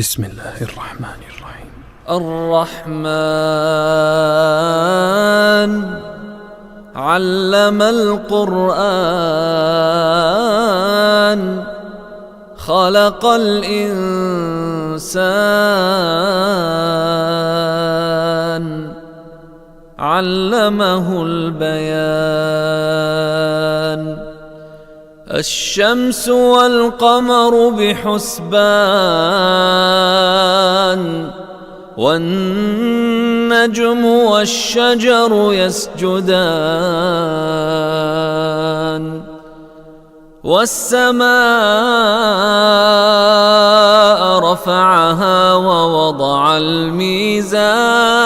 بسم الله الرحمن الرحيم. الرحمن علم القرآن خلق الإنسان علمه البيان الشمس والقمر بحسبان والنجم والشجر يسجدان والسماء رفعها ووضع الميزان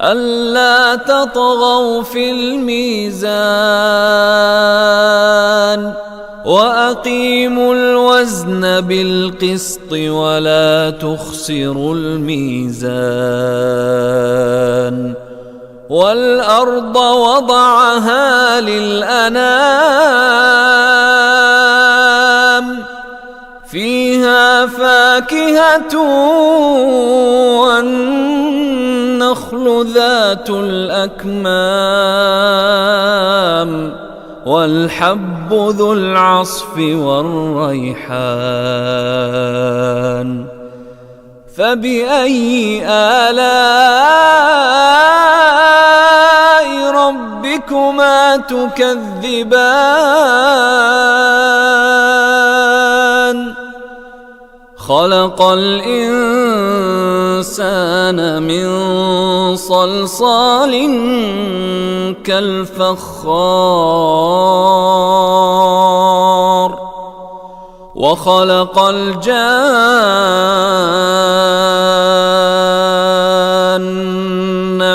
ألا تطغوا في الميزان وأقيموا الوزن بالقسط ولا تخسروا الميزان والأرض وضعها للأنام فيها فاكهة والنخل ذات الأكمام والحب ذو العصف والريحان فبأي آلاء ربكما تكذبان خلق الإنسان من صلصال كالفخار وخلق الجان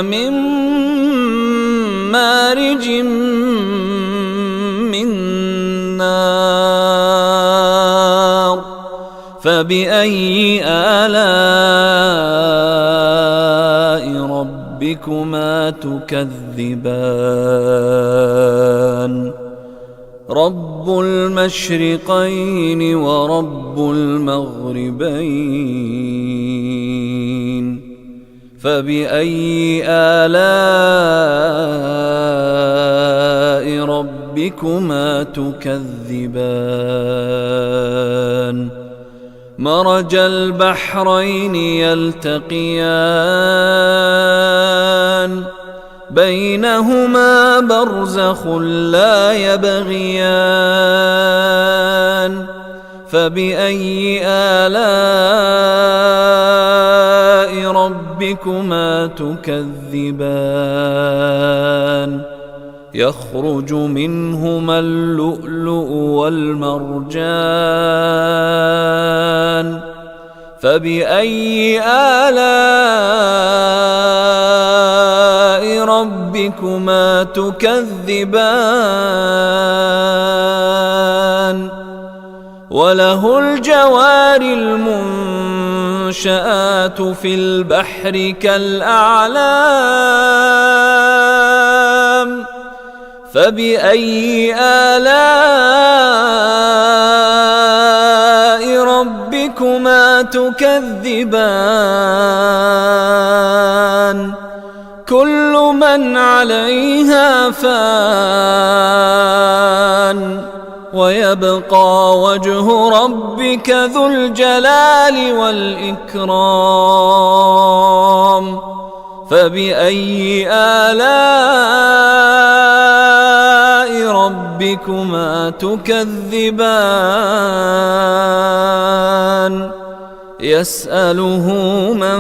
من مارج من نار فبأي آلاء ربكما تكذبان رب المشرقين ورب المغربين فبأي آلاء ربكما تكذبان مرج البحرين يلتقيان بينهما برزخ لا يبغيان فبأي آلاء ربكما تكذبان يخرج منهما اللؤلؤ والمرجان فبأي آلاء ربكما تكذبان وله الجوار المنشآت في البحر كالأعلام فبأي آلاء ربكما تكذبان كل من عليها فان ويبقى وجه ربك ذو الجلال والإكرام فبأي آلاء ربكما تكذبان يسأله من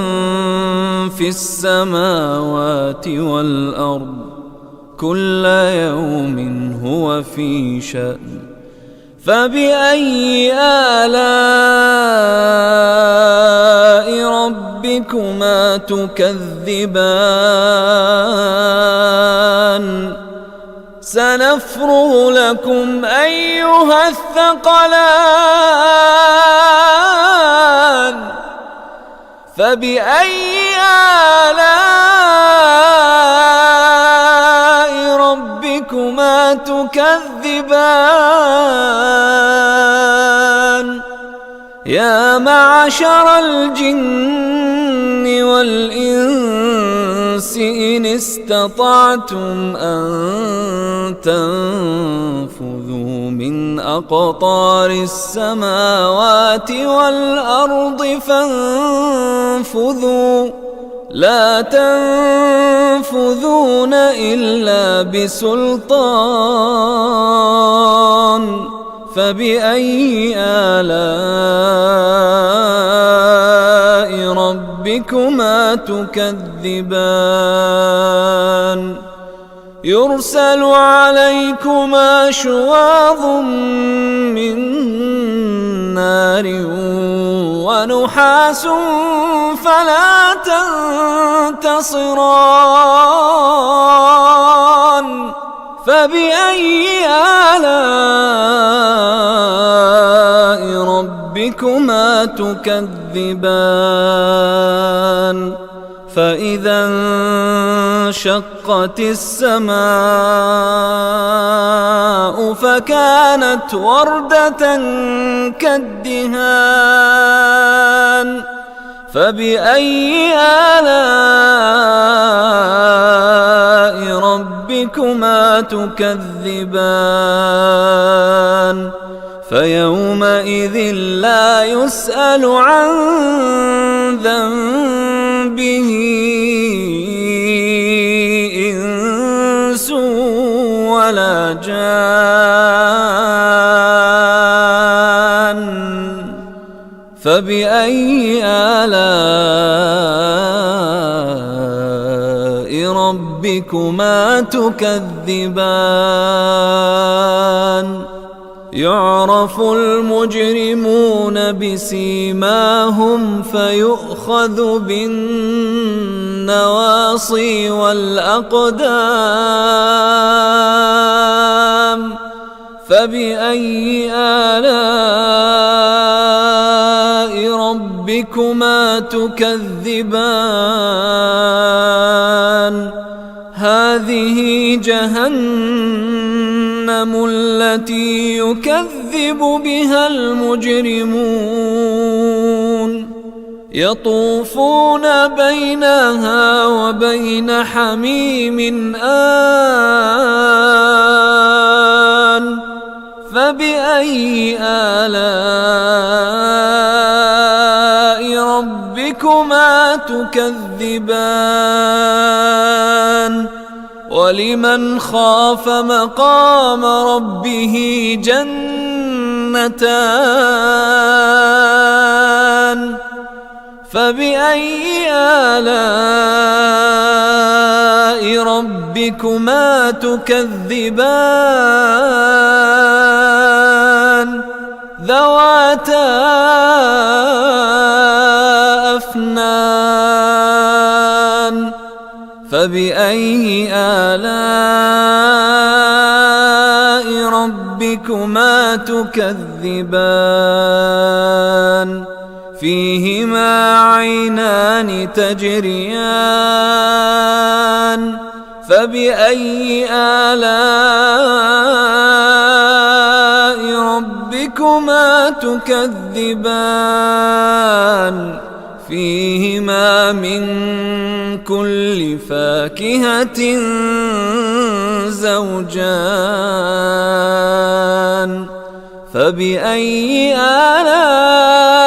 في السماوات والأرض كل يوم هو في شأن فبأي آلاء ربكما تكذبان سنفرغ لكم أيها الثقلان فبأي آلاء ربكما تكذبان يا معشر الجن والإنس إن استطعتم أن تنفذوا من أقطار السماوات والأرض فانفذوا لا تنفذون إلا بسلطان فبأي آلاء ربكما تكذبان يرسل عليكما شواظ من نار ونحاس فلا تنتصران فبأي آلاء ربكما تكذبان فإذا انشقت السماء فكانت وردة كالدهان فبأي آلاء ربكما تكذبان فيومئذ لا يسأل عن ذنبه إنس ولا جان فبأي آلاء ربكما تكذبان يعرف المجرمون بسيماهم فيؤخذ بالنواصي والأقدام فبأي آلاء ربكما تكذبان هذه جهنم التي يكذب بها المجرمون يطوفون بينها وبين حميم آن فبأي آلاء ربكما تكذبان ولمن خاف مقام ربه جنتان فبأي آلاء ربكما تكذبان ذواتا أفنان فبأي آلاء ربكما تكذبان فيهما عينان تجريان فبأي آلاء ربكما تكذبان فيهما من كل فاكهة زوجان فبأي آلاء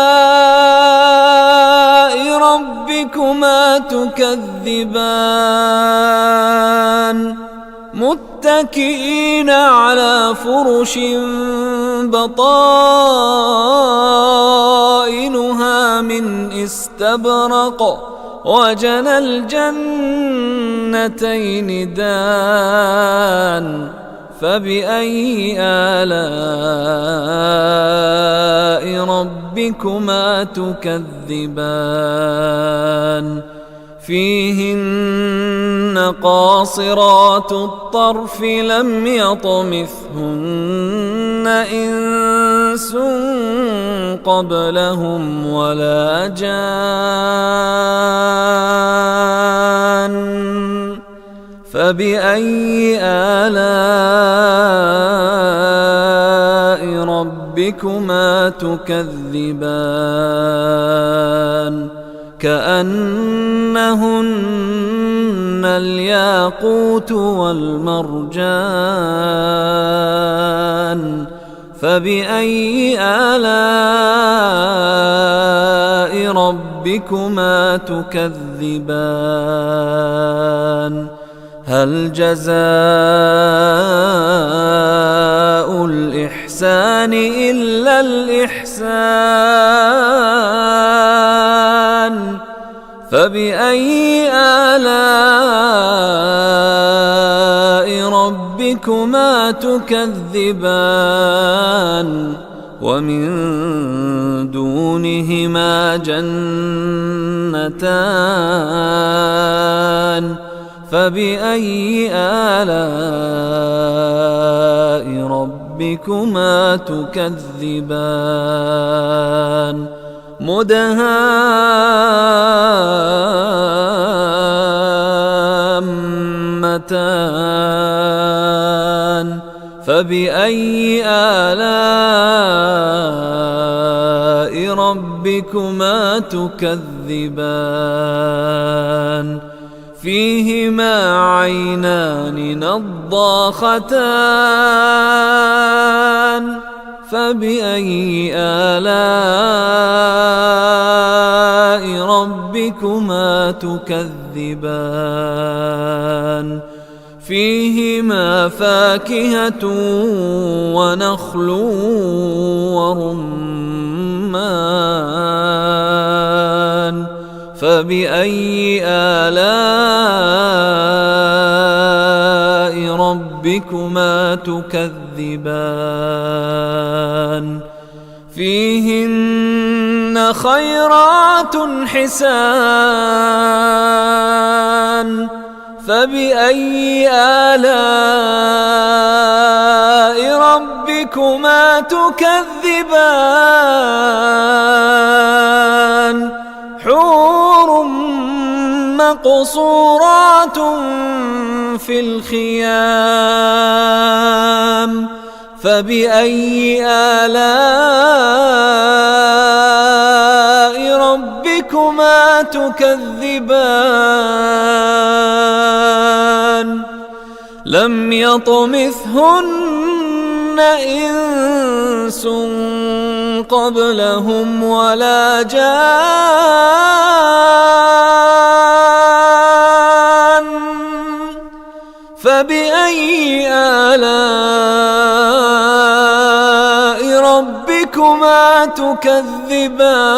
ربكما تكذبان متكئين على فرش بطائنها من استبرق وجنى الجنتين دان فبأي آلاء ربكما تكذبان فيهن قاصرات الطرف لم يطمثهن إنس قبلهم ولا جان فبأي آلاء ربكما ربكما تكذبان كأنهن الياقوت والمرجان فبأي آلاء ربكما تكذبان هل جزاء الإحسان إلا الإحسان فبأي آلاء ربكما تكذبان ومن دونهما جنتان فبأي آلاء ربكما تكذبان مدهامتان فبأي آلاء ربكما تكذبان فيهما عينان نضاختان فبأي آلاء ربكما تكذبان فيهما فاكهة ونخل ورمان فبأي آلاء ربكما تكذبان فيهن خيرات حسان فبأي آلاء ربكما تكذبان حور مقصورات في الخيام فبأي آلاء ربكما تكذبان لم يطمثهن إنس قبلهم ولا جان فبأي آلاء ربكما تكذبان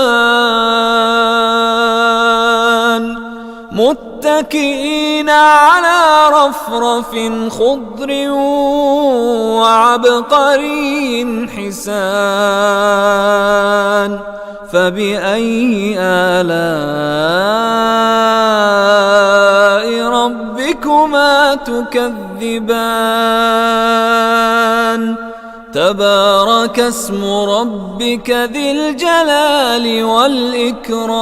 متكئين على رفرف خضر وعبقري حسان فبأي آلاء ربكما تكذبان تبارك اسم ربك ذي الجلال والإكرام